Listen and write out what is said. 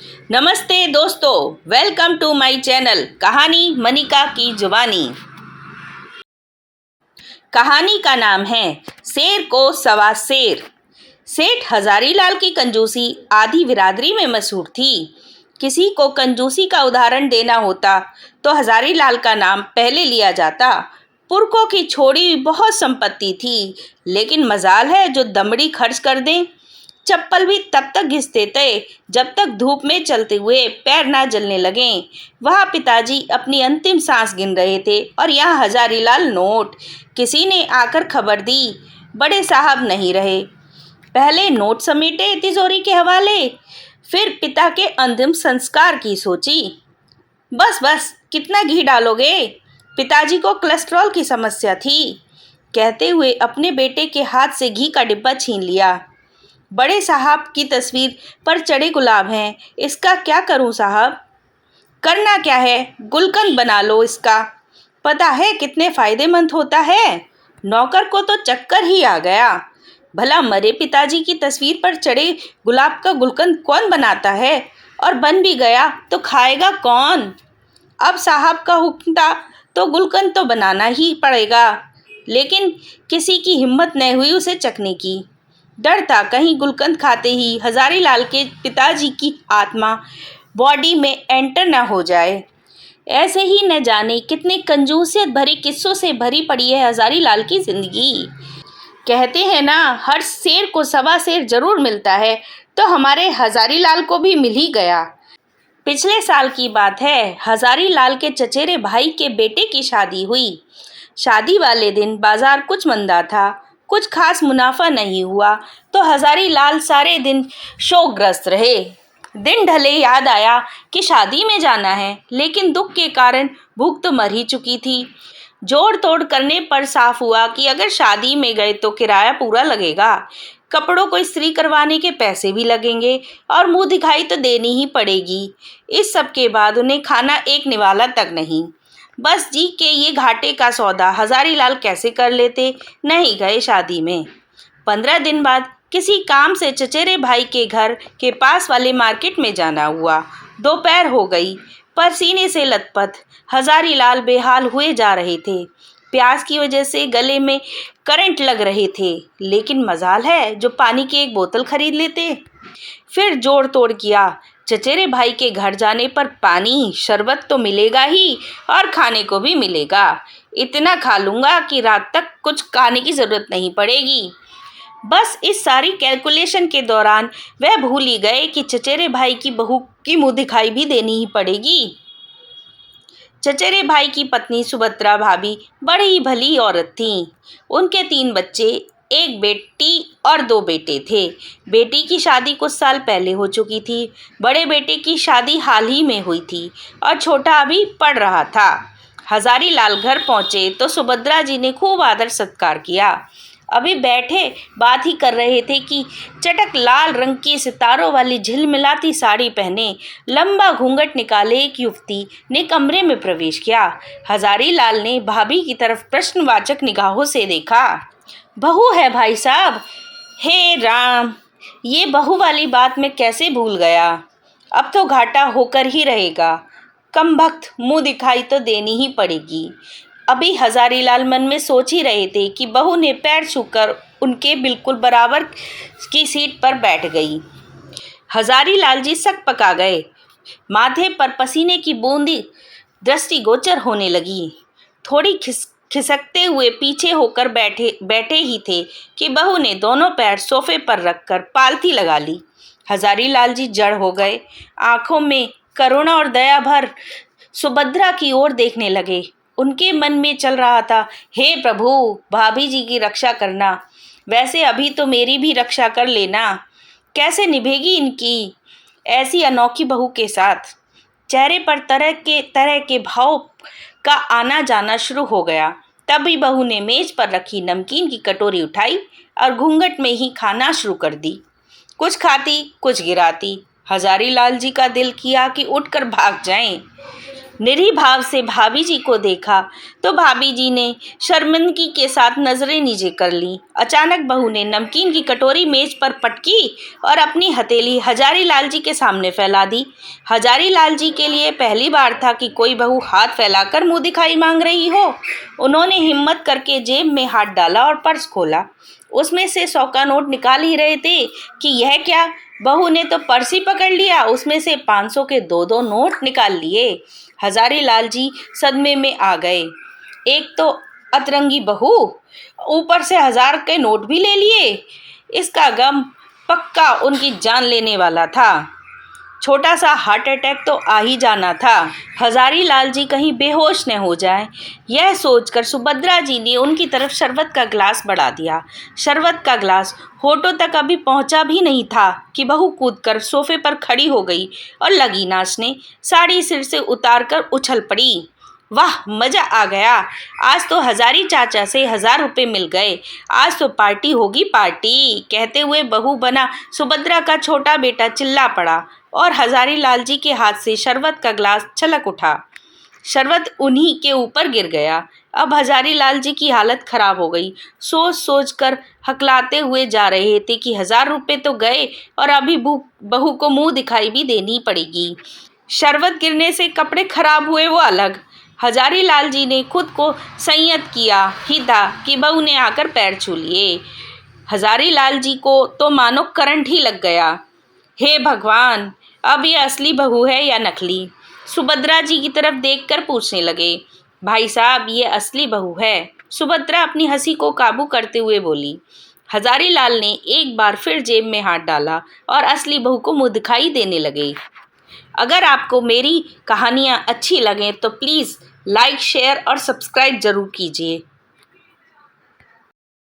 नमस्ते दोस्तों, welcome to my channel कहानी मनिका की जुबानी। कहानी का नाम है शेर को सवा शेर। सेठ हजारीलाल की कंजूसी आधी बिरादरी में मशहूर थी। किसी को कंजूसी का उदाहरण देना होता तो हजारीलाल का नाम पहले लिया जाता। पुरखों की छोड़ी बहुत संपत्ति थी, लेकिन मजाल है जो दमड़ी खर्च कर दें। चप्पल भी तब तक घिसते थे जब तक धूप में चलते हुए पैर ना जलने लगें। वहाँ पिताजी अपनी अंतिम सांस गिन रहे थे और यहाँ हजारीलाल नोट। किसी ने आकर खबर दी, बड़े साहब नहीं रहे। पहले नोट समेटे तिजोरी के हवाले, फिर पिता के अंतिम संस्कार की सोची। बस बस, कितना घी डालोगे? पिताजी को कोलेस्ट्रॉल की समस्या थी। कहते हुए अपने बेटे के हाथ से घी का डिब्बा छीन लिया। बड़े साहब की तस्वीर पर चढ़े गुलाब हैं, इसका क्या करूं साहब? करना क्या है, गुलकंद बना लो इसका। पता है कितने फायदेमंद होता है? नौकर को तो चक्कर ही आ गया। भला मरे पिताजी की तस्वीर पर चढ़े गुलाब का गुलकंद कौन बनाता है? और बन भी गया तो खाएगा कौन? अब साहब का हुक्म था तो गुलकंद तो बनाना ही पड़ेगा, लेकिन किसी की हिम्मत नहीं हुई उसे चखने की। डर था कहीं गुलकंद खाते ही हजारीलाल के पिताजी की आत्मा बॉडी में एंटर न हो जाए। ऐसे ही न जाने कितने कंजूसियत भरे किस्सों से भरी पड़ी है हजारीलाल की जिंदगी। कहते हैं ना, हर शेर को सवा शेर जरूर मिलता है, तो हमारे हजारीलाल को भी मिल ही गया। पिछले साल की बात है, हजारीलाल के चचेरे भाई के बेटे की शादी हुई। शादी वाले दिन बाजार कुछ मंदा था, कुछ खास मुनाफा नहीं हुआ, तो हजारीलाल सारे दिन शोकग्रस्त रहे। दिन ढले याद आया कि शादी में जाना है, लेकिन दुख के कारण भूख तो मर ही चुकी थी। जोड़ तोड़ करने पर साफ हुआ कि अगर शादी में गए तो किराया पूरा लगेगा, कपड़ों को इस्त्री करवाने के पैसे भी लगेंगे और मुंह दिखाई तो देनी ही पड़ेगी। इस सब के बाद उन्हें खाना एक निवाला तक नहीं। बस जी के ये घाटे का सौदा हजारीलाल कैसे कर लेते, नहीं गए शादी में। 15 दिन बाद किसी काम से चचेरे भाई के घर के पास वाले मार्केट में जाना हुआ। दोपहर हो गई, पसीने से लथपथ हजारीलाल बेहाल हुए जा रहे थे। प्यास की वजह से गले में करंट लग रहे थे, लेकिन मजाल है जो पानी की एक बोतल खरीद लेते। फिर जोड़ तोड़ किया। चचेरे भाई के घर जाने पर पानी शरबत तो मिलेगा ही और खाने को भी मिलेगा। इतना खा लूँगा कि रात तक कुछ खाने की ज़रूरत नहीं पड़ेगी। बस इस सारी कैलकुलेशन के दौरान वह भूल ही गए कि चचेरे भाई की बहू की मुँह दिखाई भी देनी ही पड़ेगी। चचेरे भाई की पत्नी सुभद्रा भाभी बड़ी ही भली औरत थीं। उनके 3 बच्चे, एक बेटी और 2 बेटे थे। बेटी की शादी कुछ साल पहले हो चुकी थी। बड़े बेटे की शादी हाल ही में हुई थी और छोटा अभी पढ़ रहा था। हजारीलाल घर पहुँचे तो सुभद्रा जी ने खूब आदर सत्कार किया। अभी बैठे बात ही कर रहे थे कि चटक लाल रंग की सितारों वाली झिलमिलाती साड़ी पहने लंबा घूंघट निकाले एक युवती ने कमरे में प्रवेश किया। हजारीलाल ने भाभी की तरफ प्रश्नवाचक निगाहों से देखा। बहू है भाई साहब? हे राम, ये बहू वाली बात मैं कैसे भूल गया। अब तो घाटा होकर ही रहेगा। कमबख्त, मुँह दिखाई तो देनी ही पड़ेगी। अभी हजारीलाल मन में सोच ही रहे थे कि बहू ने पैर छूकर उनके बिल्कुल बराबर की सीट पर बैठ गई। हजारीलाल जी सक पका गए। माथे पर पसीने की बूंदी दृष्टिगोचर होने लगी। थोड़ी खिसकते हुए पीछे होकर बैठे ही थे कि बहू ने दोनों पैर सोफे पर रखकर पालथी लगा ली। हजारीलाल जी जड़ हो गए। आंखों में करुणा और दया भर सुभद्रा की ओर देखने लगे। उनके मन में चल रहा था, हे प्रभु, भाभी जी की रक्षा करना, वैसे अभी तो मेरी भी रक्षा कर लेना। कैसे निभेगी इनकी ऐसी अनोखी बहू के साथ? चेहरे पर तरह के भाव का आना जाना शुरू हो गया। तभी बहू ने मेज पर रखी नमकीन की कटोरी उठाई और घूंघट में ही खाना शुरू कर दी। कुछ खाती, कुछ गिराती। हजारीलाल जी का दिल किया कि उठकर भाग जाएं। निरीह भाव से भाभी जी को देखा तो भाभी जी ने शर्मिंदगी के साथ नजरें नीचे कर ली। अचानक बहू ने नमकीन की कटोरी मेज पर पटकी और अपनी हथेली हजारी लाल जी के सामने फैला दी। हजारी लाल जी के लिए पहली बार था कि कोई बहू हाथ फैलाकर मुंह दिखाई मांग रही हो। उन्होंने हिम्मत करके जेब में हाथ डाला और पर्स खोला। उसमें से 100 का नोट निकाल ही रहे थे कि यह क्या, बहू ने तो पर्स ही पकड़ लिया। उसमें से 500 के 2-2 नोट निकाल लिए। हजारी लाल जी सदमे में आ गए। एक तो अतरंगी बहू, ऊपर से 1000 के नोट भी ले लिए। इसका गम पक्का उनकी जान लेने वाला था। छोटा सा हार्ट अटैक तो आ ही जाना था। हजारी लाल जी कहीं बेहोश न हो जाएं, यह सोचकर सुभद्रा जी ने उनकी तरफ शरबत का गिलास बढ़ा दिया। शरबत का गिलास होठों तक अभी पहुंचा भी नहीं था कि बहू कूदकर सोफे पर खड़ी हो गई और लगी नाचने। साड़ी सिर से उतारकर उछल पड़ी। वाह, मजा आ गया, आज तो हजारी चाचा से 1000 रुपये मिल गए, आज तो पार्टी होगी पार्टी। कहते हुए बहू बना सुभद्रा का छोटा बेटा चिल्ला पड़ा और हजारी लाल जी के हाथ से शरबत का गिलास छलक उठा। शरबत उन्हीं के ऊपर गिर गया। अब हजारी लाल जी की हालत खराब हो गई। सोच सोच कर हकलाते हुए जा रहे थे कि 1000 रुपये तो गए और अभी बहू को मुंह दिखाई भी देनी पड़ेगी। शरबत गिरने से कपड़े खराब हुए वो अलग। हजारी लाल जी ने खुद को संयत किया ही था कि बहू ने आकर पैर छू लिए। हजारी लाल जी को तो मानो करंट ही लग गया। हे भगवान, अब ये असली बहू है या नकली? सुभद्रा जी की तरफ देखकर पूछने लगे। भाई साहब, ये असली बहू है, सुभद्रा अपनी हंसी को काबू करते हुए बोली। हजारी लाल ने एक बार फिर जेब में हाथ डाला और असली बहू को मुंह दिखाई देने लगे। अगर आपको मेरी कहानियाँ अच्छी लगें तो प्लीज़ लाइक, शेयर और सब्सक्राइब ज़रूर कीजिए।